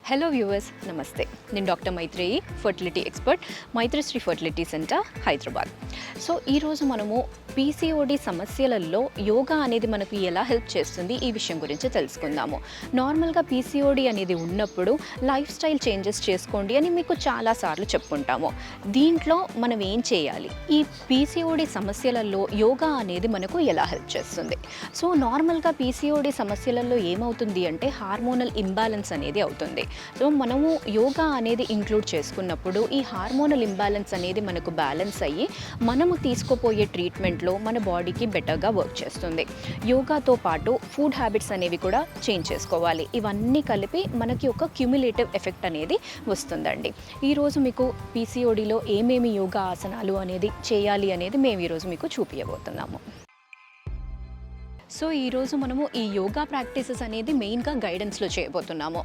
Hello viewers, నమస్తే. నేను doctor Maitreyi, fertility expert, Maitrisri fertility centre, Hyderabad. So ఈరోజు మనము పీసీఓడి సమస్యలలో యోగా అనేది మనకు ఎలా హెల్ప్ చేస్తుంది ఈ విషయం గురించి తెలుసుకుందాము. నార్మల్గా పీసీఓడి అనేది ఉన్నప్పుడు లైఫ్ స్టైల్ చేంజెస్ చేసుకోండి అని మీకు చాలాసార్లు చెప్పుకుంటాము. దీంట్లో మనం ఏం చేయాలి, ఈ పీసీఓడి సమస్యలలో యోగా అనేది మనకు ఎలా హెల్ప్ చేస్తుంది? సో నార్మల్గా పీసీఓడి సమస్యలలో ఏమవుతుంది అంటే హార్మోనల్ ఇంబ్యాలెన్స్ అనేది అవుతుంది. సో మనము యోగా అనేది ఇంక్లూడ్ చేసుకున్నప్పుడు ఈ హార్మోనల్ ఇంబ్యాలెన్స్ అనేది మనకు బ్యాలెన్స్ అయ్యి మనము తీసుకోపోయే ట్రీట్మెంట్లో మన బాడీకి బెటర్గా వర్క్ చేస్తుంది. యోగాతో పాటు ఫుడ్ హ్యాబిట్స్ అనేవి కూడా చేంజ్ చేసుకోవాలి. ఇవన్నీ కలిపి మనకి ఒక క్యుములేటివ్ ఎఫెక్ట్ అనేది వస్తుందండి. ఈరోజు మీకు పీసీఓడిలో ఏమేమి యోగా ఆసనాలు అనేది చేయాలి అనేది మేము ఈరోజు మీకు చూపించబోతున్నాము. సో ఈరోజు మనము ఈ యోగా ప్రాక్టీసెస్ అనేది మెయిన్గా గైడెన్స్లో చేయబోతున్నాము.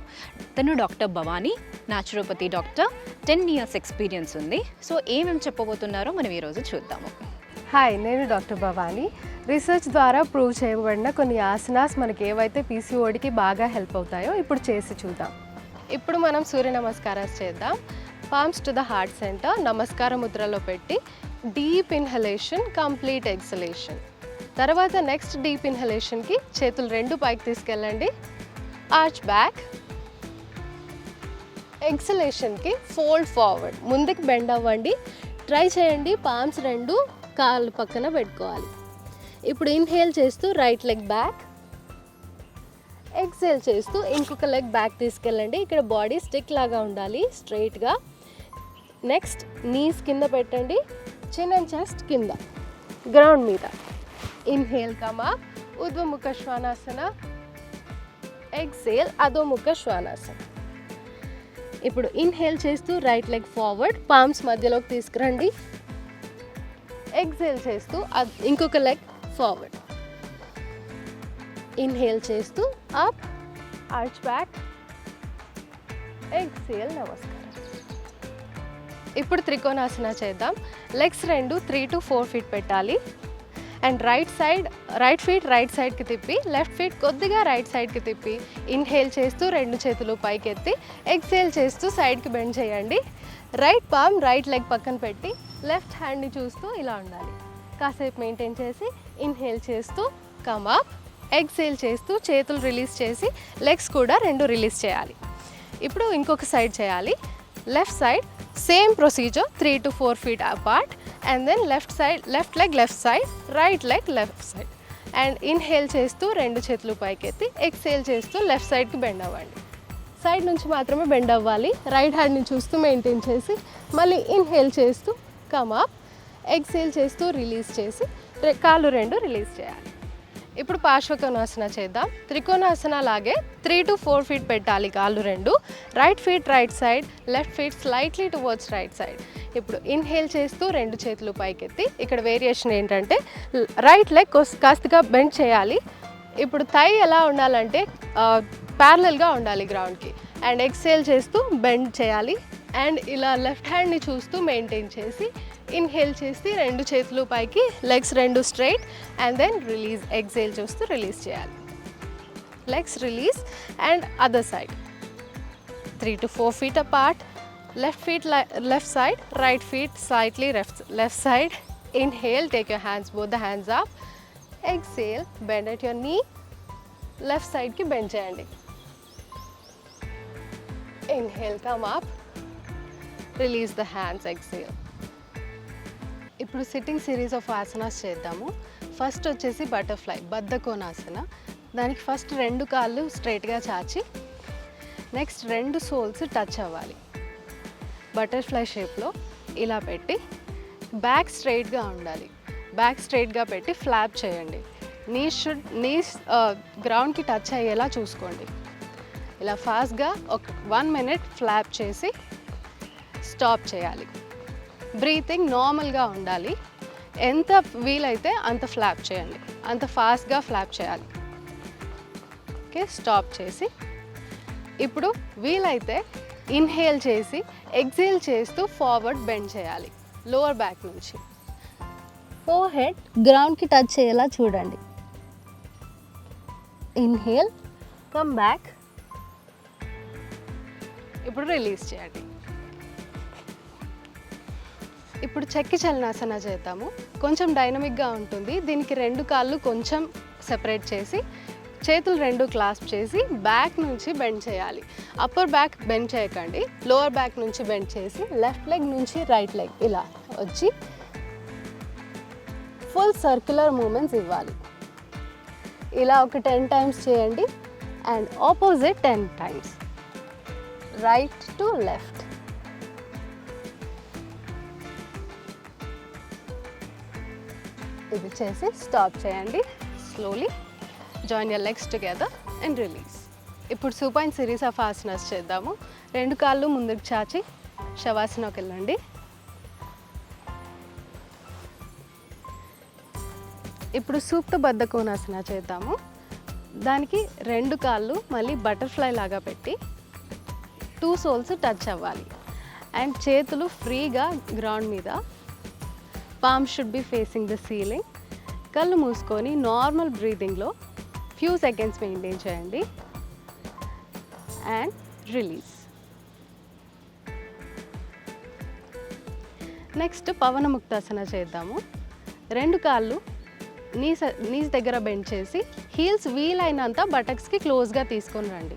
తను doctor Bhavani, naturopathy doctor, 10 years experience ఉంది. సో ఏమేమి చెప్పబోతున్నారో మనం ఈరోజు చూద్దాము. హాయ్, నేను డాక్టర్ భవానీ. రీసెర్చ్ ద్వారా ప్రూవ్ చేయబడిన కొన్ని ఆసనాస్ మనకి ఏవైతే పీసీఓడికి బాగా హెల్ప్ అవుతాయో ఇప్పుడు చేసి చూద్దాం. ఇప్పుడు మనం సూర్య నమస్కారాలు చేద్దాం. Palms to the heart center, నమస్కార ముద్రలో పెట్టి డీప్ ఇన్హలేషన్, కంప్లీట్ ఎక్సలేషన్. తర్వాత నెక్స్ట్ డీప్ ఇన్హలేషన్కి చేతులు రెండు పైకి తీసుకెళ్ళండి, ఆర్చ్ బ్యాక్. ఎక్సలేషన్కి ఫోల్డ్ ఫార్వర్డ్, ముందుకు బెండ్ అవ్వండి. ట్రై చేయండి, పామ్స్ రెండు కాళ్ళు పక్కన పెట్టుకోవాలి. ఇప్పుడు ఇన్హేల్ చేస్తూ రైట్ లెగ్ బ్యాక్, ఎక్సేల్ చేస్తూ ఇంకొక లెగ్ బ్యాక్ తీసుకెళ్ళండి. ఇక్కడ బాడీ స్టిక్ లాగా ఉండాలి, స్ట్రైట్గా. నెక్స్ట్ నీస్ కింద పెట్టండి, చిన్ అండ్ చెస్ట్ కింద గ్రౌండ్ మీద. Inhale come up, Urdhvamukha Svanasana. Exhale Adhomukha Svanasana. ఇప్పుడు ఇన్హేల్ చేస్తూ రైట్ లెగ్ ఫార్వర్డ్, పామ్స్ మధ్యలోకి తీసుకురండి. ఎక్సేల్ చేస్తూ ఇంకొక లెగ్ ఫార్వర్డ్. ఇన్హేల్ చేస్తూ అప్, ఆర్చ్ బ్యాక్. ఎక్సేల్, నమస్కారం. ఇప్పుడు త్రికోణాసన చేద్దాం. లెగ్స్ రెండు 3 to 4 feet పెట్టాలి. అండ్ రైట్ ఫీట్ రైట్ సైడ్కి తిప్పి, లెఫ్ట్ ఫీట్ కొద్దిగా రైట్ సైడ్కి తిప్పి, ఇన్హేల్ చేస్తూ రెండు చేతులు పైకెత్తి, ఎక్సేల్ చేస్తూ సైడ్కి బెండ్ చేయండి. రైట్ పామ్ రైట్ లెగ్ పక్కన పెట్టి లెఫ్ట్ హ్యాండ్ని చూస్తూ ఇలా ఉండాలి. కాసేపు మెయింటైన్ చేసి ఇన్హేల్ చేస్తూ కమ్ అప్, ఎక్సేల్ చేస్తూ చేతులు రిలీజ్ చేసి లెగ్స్ కూడా రెండు రిలీజ్ చేయాలి. ఇప్పుడు ఇంకొక సైడ్ చేయాలి. Left side same procedure, 3 to 4 feet apart. And then left leg left side, right leg left side. And inhale చేస్తూ రెండు చేతులు పైకెత్తి, ఎక్సేల్ చేస్తూ లెఫ్ట్ సైడ్కి బెండ్ అవ్వండి. సైడ్ నుంచి మాత్రమే బెండ్ అవ్వాలి. రైట్ హ్యాండ్ని చూస్తూ మెయింటైన్ చేసి మళ్ళీ ఇన్హేల్ చేస్తూ కమ్ అప్, ఎక్సేల్ చేస్తూ రిలీజ్ చేసి కాళ్ళు రెండు రిలీజ్ చేయాలి. ఇప్పుడు పార్శ్వకోణాసన చేద్దాం. త్రికోణాసన లాగే 3 to 4 feet పెట్టాలి కాళ్ళు రెండు. Right feet right side, left feet slightly towards right side. ఇప్పుడు ఇన్హేల్ చేస్తూ రెండు చేతులు పైకెత్తి, ఇక్కడ వేరియేషన్ ఏంటంటే రైట్ లెగ్ కాస్తగా బెండ్ చేయాలి. ఇప్పుడు థై ఎలా ఉండాలంటే ప్యారలల్గా ఉండాలి గ్రౌండ్కి. అండ్ ఎక్సేల్ చేస్తూ బెండ్ చేయాలి. అండ్ ఇలా లెఫ్ట్ హ్యాండ్ని చూస్తూ మెయింటైన్ చేసి ఇన్హేల్ చేసి రెండు చేతులు పైకి, లెగ్స్ రెండు straight. And then release, exhale చూస్తూ రిలీజ్ చేయాలి. Legs release. And other side 3 to 4 feet apart. Left feet left side, right feet slightly left side. Inhale, take your hands, both the hands up. Exhale, bend at your knee. Left side ki bend cheyandi. Inhale, come up. Release the hands, exhale. ఇప్పుడు sitting series of asanas చేద్దాము. First వచ్చేసి butterfly, బద్ధకోణాసన. దానికి first రెండు కాళ్ళు స్ట్రైట్గా చాచి, next రెండు souls touch అవ్వాలి. బటర్ఫ్లై షేప్లో ఇలా పెట్టి బ్యాక్ స్ట్రైట్గా ఉండాలి. బ్యాక్ స్ట్రైట్గా పెట్టి ఫ్లాప్ చేయండి. నీస్ గ్రౌండ్కి టచ్ అయ్యేలా చూసుకోండి. ఇలా ఫాస్ట్గా ఒక 1 minute ఫ్లాప్ చేసి స్టాప్ చేయాలి. బ్రీతింగ్ నార్మల్గా ఉండాలి. ఎంత వీలైతే అంత ఫ్లాప్ చేయండి, అంత ఫాస్ట్గా ఫ్లాప్ చేయాలి. ఓకే, స్టాప్ చేసి ఇప్పుడు వీలైతే ఇన్హేల్ చేసి ఎక్సేల్ చేస్తూ ఫార్వర్డ్ బెండ్ చేయాలి. లోవర్ బ్యాక్ నుంచి ఫోర్ హెడ్ గ్రౌండ్కి టచ్ చేయాలా చూడండి. ఇన్హేల్, కమ్ బ్యాక్, ఇప్పుడు రిలీజ్ చేయండి. ఇప్పుడు చెక్కి చలనాసన చేద్దాము. కొంచెం డైనమిక్గా ఉంటుంది. దీనికి 2 కాళ్ళు కొంచెం సెపరేట్ చేసి చేతులు 2 క్లాస్ప్ చేసి బ్యాక్ నుంచి బెండ్ చేయాలి. అప్పర్ బ్యాక్ బెండ్ చేయకండి, లోవర్ బ్యాక్ నుంచి బెండ్ చేసి లెఫ్ట్ లెగ్ నుంచి రైట్ లెగ్ ఇలా వచ్చి ఫుల్ సర్క్యులర్ మూమెంట్స్ ఇవ్వాలి. ఇలా ఒక 10 టైమ్స్ చేయండి and opposite 10 times, right to left. ఇది చేసి స్టాప్ చేయండి. Slowly join your legs together and release. ఇప్పుడు సుపైన్ సిరీస్ ఆఫ్ ఆసనాస్ చేద్దాము. 2 కాళ్ళు ముందుకు చాచి శవాసనకి వెళ్ళండి. ఇప్పుడు సూప్త బద్ధ కోణాసన చేద్దాము. దానికి 2 కాళ్ళు మళ్ళీ బటర్ఫ్లై లాగా పెట్టి 2 సోల్స్ టచ్ అవ్వాలి అండ్ చేతులు ఫ్రీగా గ్రౌండ్ మీద, palm should be facing the ceiling. కళ్ళు మూసుకొని నార్మల్ బ్రీతింగ్లో ఫ్యూ సెకండ్స్ మెయింటైన్ చేయండి అండ్ రిలీజ్. నెక్స్ట్ పవన ముక్తాసన చేద్దాము. 2 కాళ్ళు నీస్ దగ్గర బెండ్ చేసి హీల్స్ వీలైనంత బటక్స్కి క్లోజ్గా తీసుకొని రండి.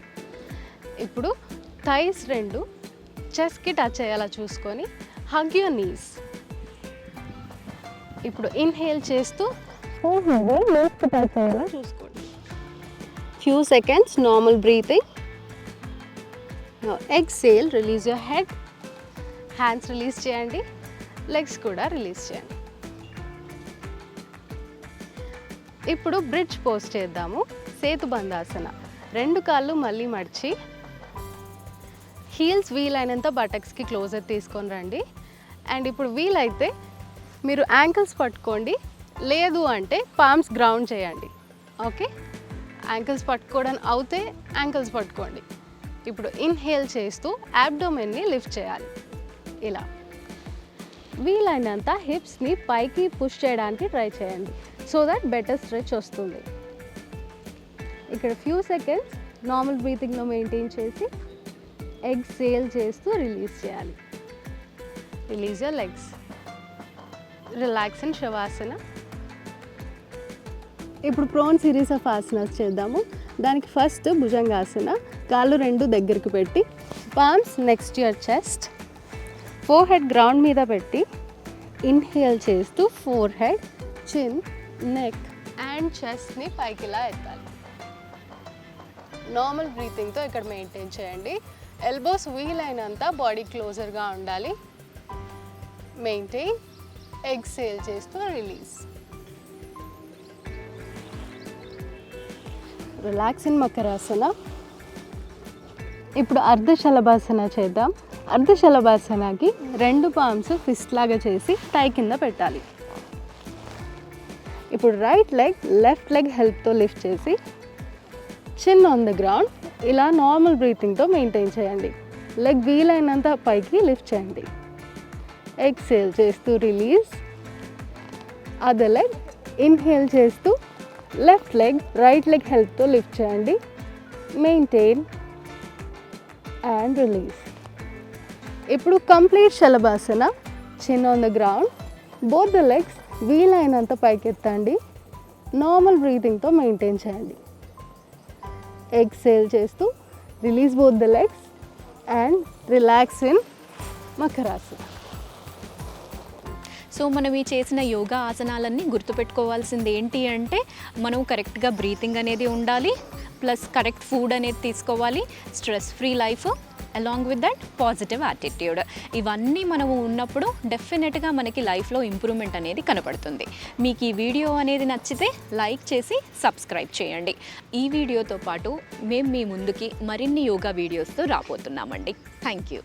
ఇప్పుడు థైస్ 2 చెస్ట్కి టచ్ అయ్యేలా చూసుకొని హగ్ యువర్ నీస్. ఇప్పుడు ఇన్హేల్ చేస్తూ టచ్ అయ్యేలా చూసుకోండి. Few seconds normal breathing. Exhale, release your head. Hands release చేయండి, లెగ్స్ కూడా రిలీజ్ చేయండి. ఇప్పుడు బ్రిడ్జ్ పోజ్ చేద్దాము. సేతుబంధాసన. 2 కాళ్ళు మళ్ళీ మడిచి హీల్స్ వీలైనంత బటక్స్కి క్లోజర్ తీసుకొని రండి. అండ్ ఇప్పుడు వీలైతే మీరు యాంకిల్స్ పట్టుకోండి, లేదు అంటే పామ్స్ గ్రౌండ్ చేయండి. ఓకే, యాంకిల్స్ పట్టుకోవడం అవుతే యాంకిల్స్ పట్టుకోండి. ఇప్పుడు ఇన్హేల్ చేస్తూ అబ్డోమెన్ని లిఫ్ట్ చేయాలి. ఇలా వీలైనంత హిప్స్ని పైకి పుష్ చేయడానికి ట్రై చేయండి సో దట్ బెటర్ స్ట్రెచ్ వస్తుంది. ఇక్కడ ఫ్యూ సెకండ్స్ నార్మల్ బ్రీతింగ్లో మెయింటైన్ చేసి ఎక్సేల్ చేస్తూ రిలీజ్ చేయాలి. Release your legs. Relax in Shavasana. ఇప్పుడు ప్రోన్ సిరీస్ ఆఫ్ ఆసనాస్ చేద్దాము. దానికి ఫస్ట్ భుజంగాసన. కాళ్ళు 2 దగ్గరికి పెట్టి palms next your chest, four head ground మీద పెట్టి ఇన్హేల్ చేస్తూ ఫోర్ హెడ్, చిన్, నెక్ అండ్ చెస్ట్ని పైకి ఇలా ఎత్తాలి. నార్మల్ బ్రీతింగ్తో ఇక్కడ మెయింటైన్ చేయండి. ఎల్బోస్ వీలైనంత బాడీ క్లోజర్గా ఉండాలి. మెయింటైన్. ఎక్సేల్ చేస్తూ రిలీజ్. Relax in Makarasana. ఇప్పుడు అర్ధశలభాసన చేద్దాం. అర్ధశలభాసనకి 2 పామ్స్ ఫిస్ట్ లాగా చేసి టై కింద పెట్టాలి. ఇప్పుడు రైట్ లెగ్ లెఫ్ట్ లెగ్ హెల్ప్తో లిఫ్ట్ చేసి చిన్ ఆన్ ద గ్రౌండ్ ఇలా నార్మల్ బ్రీతింగ్తో మెయింటైన్ చేయండి. లెగ్ వీలైనంత పైకి లిఫ్ట్ చేయండి. ఎక్సేల్ చేస్తూ రిలీజ్. అదర్ లెగ్ ఇన్హేల్ చేస్తూ లెఫ్ట్ లెగ్ రైట్ లెగ్ హెల్ప్తో లిఫ్ట్ చేయండి. Maintain and release. ఇప్పుడు complete Shalabhasana. Chin on the ground, both the legs వీలైనంత పైకెత్తండి. నార్మల్ బ్రీతింగ్తో మెయింటైన్ చేయండి. ఎక్సేల్ చేస్తూ release both the legs and relax in Makarasana. So మనం ఈ చేసిన యోగా ఆసనాలన్నీ గుర్తుపెట్టుకోవాల్సింది ఏంటి అంటే మనం కరెక్ట్గా బ్రీతింగ్ అనేది ఉండాలి, ప్లస్ కరెక్ట్ ఫుడ్ అనేది తీసుకోవాలి, stress free life, along with that positive attitude. ఇవన్నీ మనము ఉన్నప్పుడు డెఫినెట్గా మనకి లైఫ్లో ఇంప్రూవ్మెంట్ అనేది కనపడుతుంది. మీకు ఈ వీడియో అనేది నచ్చితే లైక్ చేసి సబ్స్క్రైబ్ చేయండి. ఈ వీడియోతో పాటు మేము మీ ముందుకి మరిన్ని యోగా వీడియోస్తో రాబోతున్నామండి. Thank you.